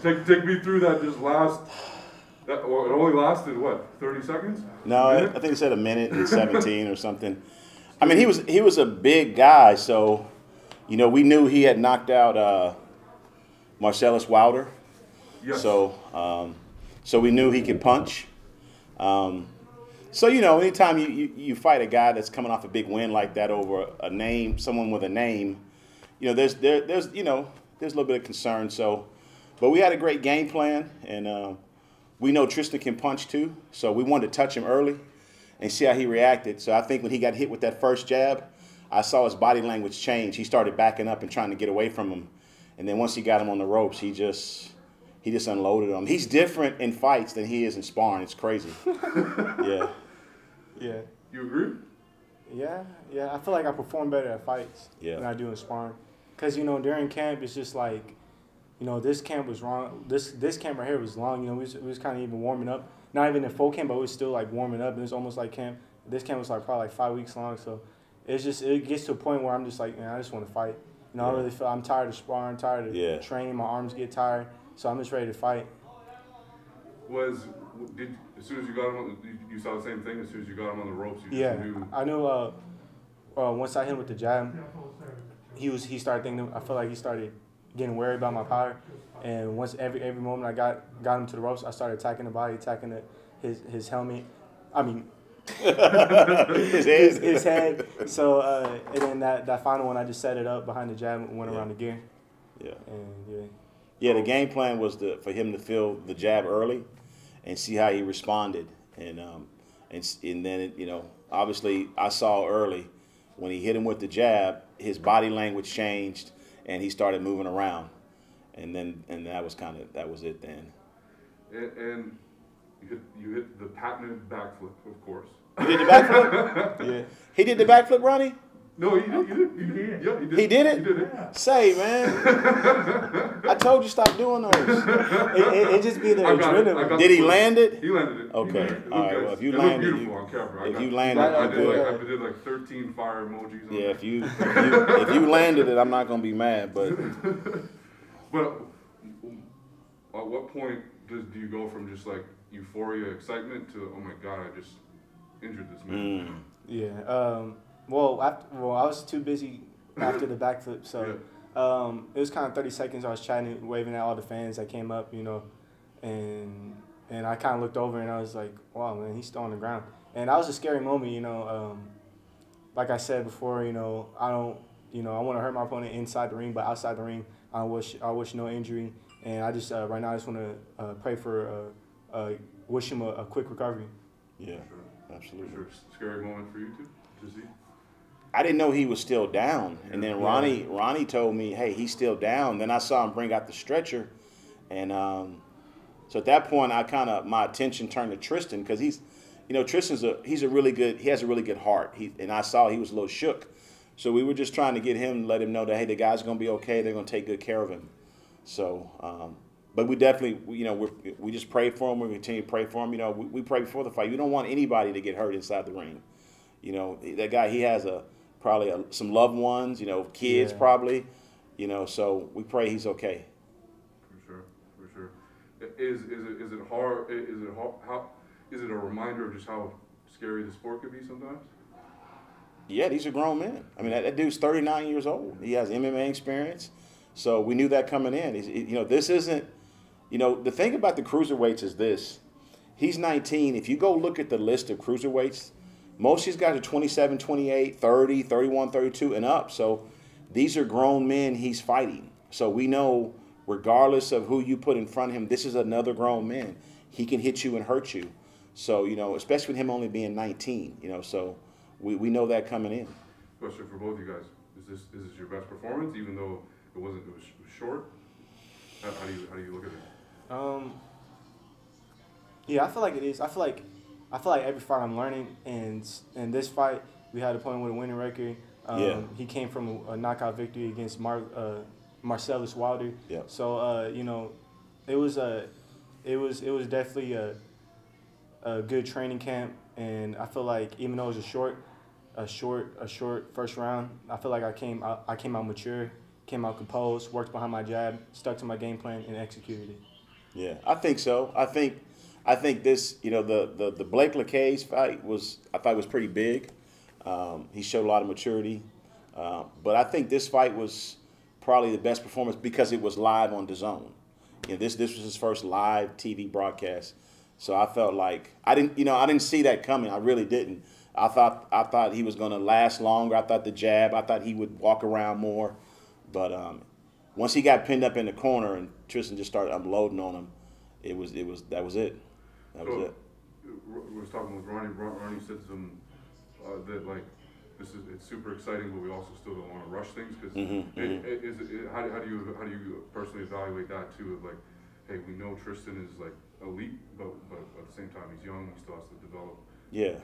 Take me through that just last. It only lasted what, 30 seconds? No, I think it said a minute and 17 or something. I mean, he was a big guy, so we knew he had knocked out Marcellus Wilder. Yes. So we knew he could punch. So anytime you fight a guy that's coming off a big win like that over a name, someone with a name, there's a little bit of concern. So, but we had a great game plan, and we know Tristan can punch too. So we wanted to touch him early and see how he reacted. So I think when he got hit with that first jab, I saw his body language change. He started backing up and trying to get away from him, and then once he got him on the ropes, he just unloaded him. He's different in fights than he is in sparring. It's crazy. Yeah. Yeah. You agree? Yeah. I feel like I perform better at fights than I do in sparring. Because, during camp, it's just like, this camp was wrong. This camp right here was long. We was kind of even warming up. Not even in full camp, but it was still like warming up. It was almost like camp. This camp was like probably like 5 weeks long. So it gets to a point where I'm just like, man, I just want to fight. I really feel I'm tired of sparring, tired of training. My arms get tired. So I'm just ready to fight. As soon as you got him, you saw the same thing? As soon as you got him on the ropes, you just knew? I knew once I hit him with the jab, he started thinking, I feel like he started getting worried about my power. And once every moment I got him to the ropes, I started attacking the body, attacking his helmet. I mean, his head. So, and then that final one, I just set it up behind the jab and went around the gear. Yeah. And Yeah, the game plan was for him to feel the jab early and see how he responded. And then, obviously I saw early when he hit him with the jab, his body language changed and he started moving around. And that was it then. And you hit the patented backflip, of course. You did the backflip? Yeah. He did the backflip, Ronnie? No, he did. Yeah, he did. He did it? He did it. Say, man. I told you stop doing those. It just be the adrenaline. Did he land it? He landed it. Okay. All right. Well, if you it landed looked beautiful on camera. If you landed it, I did like 13 fire emojis. Yeah, if you landed it, I'm not gonna be mad. But at what point do you go from just like euphoria, excitement to, oh my God, I just injured this man? Yeah. Well, I was too busy after the backflip, so it was kind of 30 seconds. I was chatting, waving at all the fans that came up, and I kind of looked over and I was like, wow, man, he's still on the ground. And that was a scary moment, Like I said before, I want to hurt my opponent inside the ring, but outside the ring, I wish no injury. And I just right now I just want to pray for wish him a quick recovery. Yeah, absolutely. Sure. Scary moment for you to see. I didn't know he was still down, and then Ronnie told me, "Hey, he's still down." Then I saw him bring out the stretcher, and so at that point, my attention turned to Tristan because Tristan's he has a really good heart. And I saw he was a little shook, so we were just trying to get him, let him know that hey, the guy's gonna be okay. They're gonna take good care of him. So, but we definitely, we just pray for him. We continue to pray for him. We pray before the fight. You don't want anybody to get hurt inside the ring. That guy, he has probably some loved ones, kids probably, so we pray he's okay. For sure. Is it hard? Is it a reminder of just how scary the sport could be sometimes? Yeah, these are grown men. I mean, that dude's 39 years old. He has MMA experience, so we knew that coming in. This isn't, the thing about the cruiserweights is this. He's 19. If you go look at the list of cruiserweights, most of these guys are 27, 28, 30, 31, 32, and up. So these are grown men he's fighting. So we know, regardless of who you put in front of him, this is another grown man. He can hit you and hurt you. So, especially with him only being 19, so we know that coming in. Question for both of you guys. Is this your best performance, even though it was short? How do you look at it? Yeah, I feel like it is. I feel like every fight I'm learning, and in this fight, we had a point with a winning record. He came from a knockout victory against Marcellus Wilder. Yeah. So it was definitely a good training camp, and I feel like even though it was a short first round, I feel like I came out mature, came out composed, worked behind my jab, stuck to my game plan, and executed it. Yeah, I think so. I think this, the Blake LaCaze fight I thought was pretty big. He showed a lot of maturity, but I think this fight was probably the best performance because it was live on DAZN. This was his first live TV broadcast, so I felt like I didn't see that coming. I really didn't. I thought he was going to last longer. I thought I thought he would walk around more, but once he got pinned up in the corner and Tristan just started unloading on him, that was it. That was it. I was talking with Ronnie. Ronnie said that like it's super exciting, but we also still don't want to rush things because how do you personally evaluate that too? Of like, hey, we know Tristan is like elite, but at the same time he's young. He still has to develop. Yeah.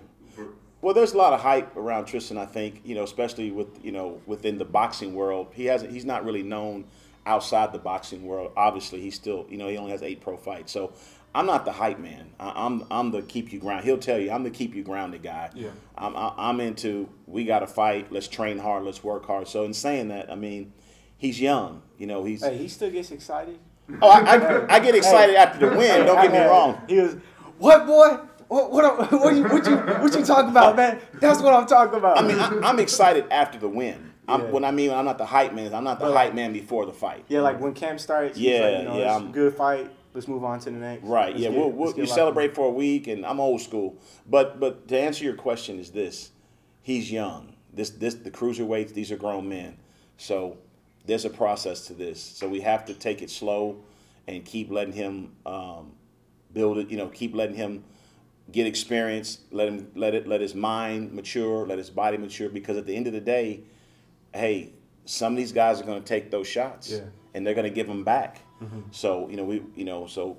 Well, there's a lot of hype around Tristan. I think especially within the boxing world. He's not really known outside the boxing world. Obviously, he's still he only has 8 pro fights. So I'm not the hype man. I'm the keep you grounded. He'll tell you I'm the keep you grounded guy. Yeah. I'm into we got to fight. Let's train hard. Let's work hard. So in saying that, I mean, he's young. He still gets excited. Oh, I get excited after the win. Don't get me wrong. He was what boy? What you talking about, man? That's what I'm talking about. I mean, I'm excited after the win. When I'm not the hype man. I'm not the hype man before the fight. Yeah, like when camp starts. He's like, it's a good fight. Let's move on to the next. Right. You celebrate for a week, and I'm old school. But to answer your question is this: he's young. The cruiserweights. These are grown men. So there's a process to this. So we have to take it slow, and keep letting him build it. Keep letting him get experience, let his mind mature, let his body mature, because at the end of the day, hey, some of these guys are going to take those shots and they're going to give them back. Mm-hmm. So, so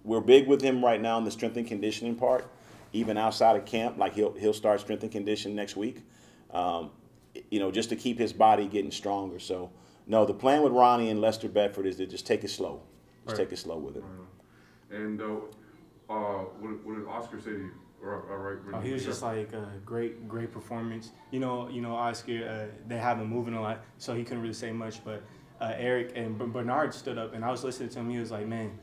we're big with him right now in the strength and conditioning part, even outside of camp. Like he'll start strength and conditioning next week, just to keep his body getting stronger. So, no, the plan with Ronnie and Lester Bedford is to just take it slow. Take it slow with it. And what did Oscar say to you? He was just like great performance. Oscar, they have him moving a lot, so he couldn't really say much. But Eric and Bernard stood up, and I was listening to him. He was like, man,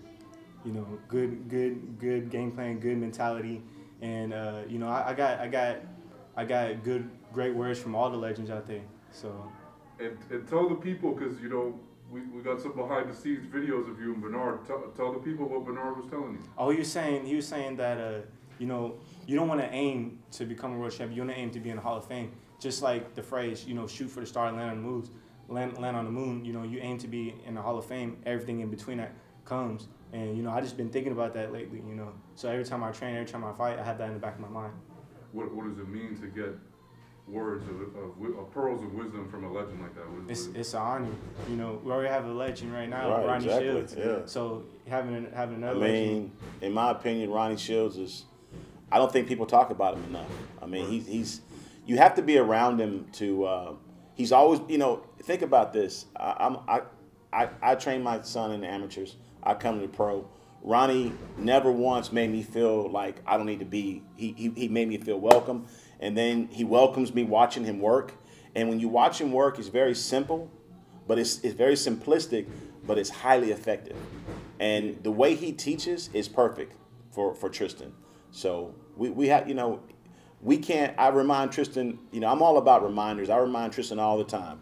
good game plan, good mentality, and I got great words from all the legends out there. So and tell the people, because we got some behind the scenes videos of you and Bernard. Tell the people what Bernard was telling you. Oh, he was saying that you don't want to aim to become a world champion. You want to aim to be in the Hall of Fame. Just like the phrase, shoot for the star, land on the moon. Land on the moon. You aim to be in the Hall of Fame. Everything in between that comes. And I just been thinking about that lately. So every time I train, every time I fight, I have that in the back of my mind. What does it mean to get words of pearls of wisdom from a legend like that? It's an honor. We already have a legend right now, right, Ronnie exactly, Shields. Yeah. So having another legend. In my opinion, Ronnie Shields is. I don't think people talk about him enough. I mean, right. he's. You have to be around him to. He's always. Think about this. I train my son in the amateurs. I come to the pro. Ronnie never once made me feel like I don't need to be. He made me feel welcome. And then he welcomes me watching him work. And when you watch him work, it's very simple, but it's very simplistic, but it's highly effective. And the way he teaches is perfect for Tristan. So we have, we can't, I remind Tristan, I'm all about reminders. I remind Tristan all the time.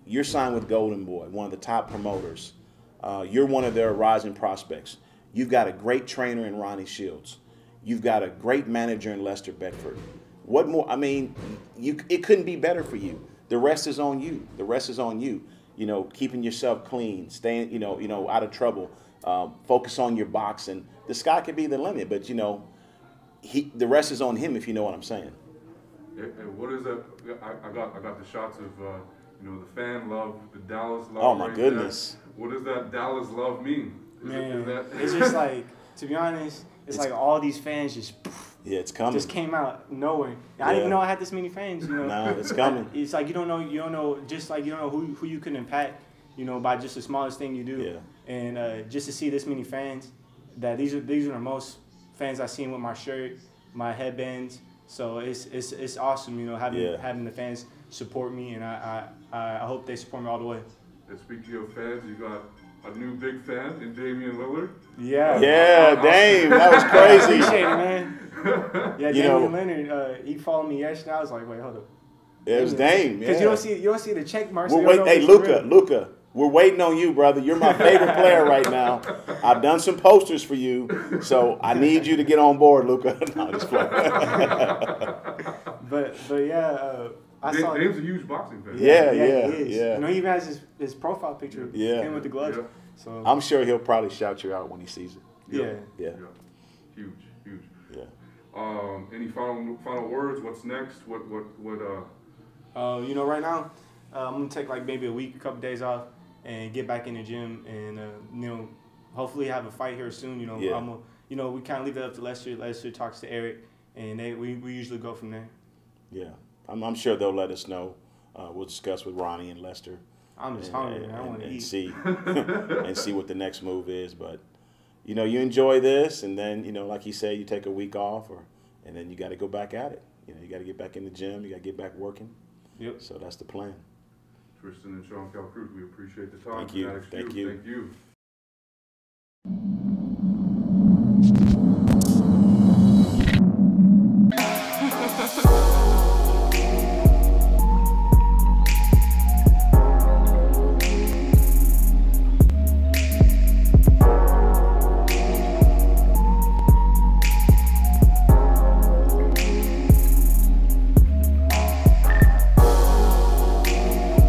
You're signed with Golden Boy, one of the top promoters. You're one of their rising prospects. You've got a great trainer in Ronnie Shields. You've got a great manager in Lester Bedford. What more? I mean, it couldn't be better for you. The rest is on you. The rest is on you. Keeping yourself clean, staying, out of trouble. Focus on your boxing. The sky could be the limit, but the rest is on him. If you know what I'm saying. And what is that? I got the shots of the fan love, the Dallas love. Oh my goodness! What does that Dallas love mean? It's just like, to be honest, it's like all these fans just. Yeah, it's coming. Just came out nowhere. I didn't even know I had this many fans. No, it's coming. It's like you don't know. Just like you don't know who you can impact. By just the smallest thing you do. Yeah. And just to see this many fans, that these are the most fans I've seen with my shirt, my headbands. So it's awesome. Having the fans support me, and I hope they support me all the way. And speaking of fans, you got a new big fan in Damian Lillard. Yeah. Yeah, Dame, that was crazy. Appreciate it, man. Yeah, You Damian know- Lillard, he followed me yesterday. I was like, wait, hold up. It was Dame. Because Yeah. you don't see the check marks. We're so you wait, don't know hey, if it's real. Luka, we're waiting on you, brother. You're my favorite player right now. I've done some posters for you, so I need you to get on board, Luka. No, just playing. But yeah, I saw. Dame's a huge boxing fan. Yeah, he is. yeah. You know, he even has his profile picture of Yeah. him with the gloves. Yeah. So I'm sure he'll probably shout you out when he sees it. yeah. Yeah, Huge. yeah. Any final words? What's next? What You know, right now, I'm gonna take like maybe a couple days off, and get back in the gym, and you know, hopefully have a fight here soon. You know, Yeah. We kind of leave that up to Lester. Lester talks to Eric, and we usually go from there. Yeah, I'm sure they'll let us know. We'll discuss with Ronnie and Lester. I'm just hungry, man. I want to eat. See and see what the next move is. But you know, you enjoy this, and then you know, like he said, you take a week off, and then you got to go back at it. You know, you got to get back in the gym. You got to get back working. Yep. So that's the plan. Tristan and Sean Kalkreuth, we appreciate the time. Thank you. Fanatics Thank Q, you. Thank you.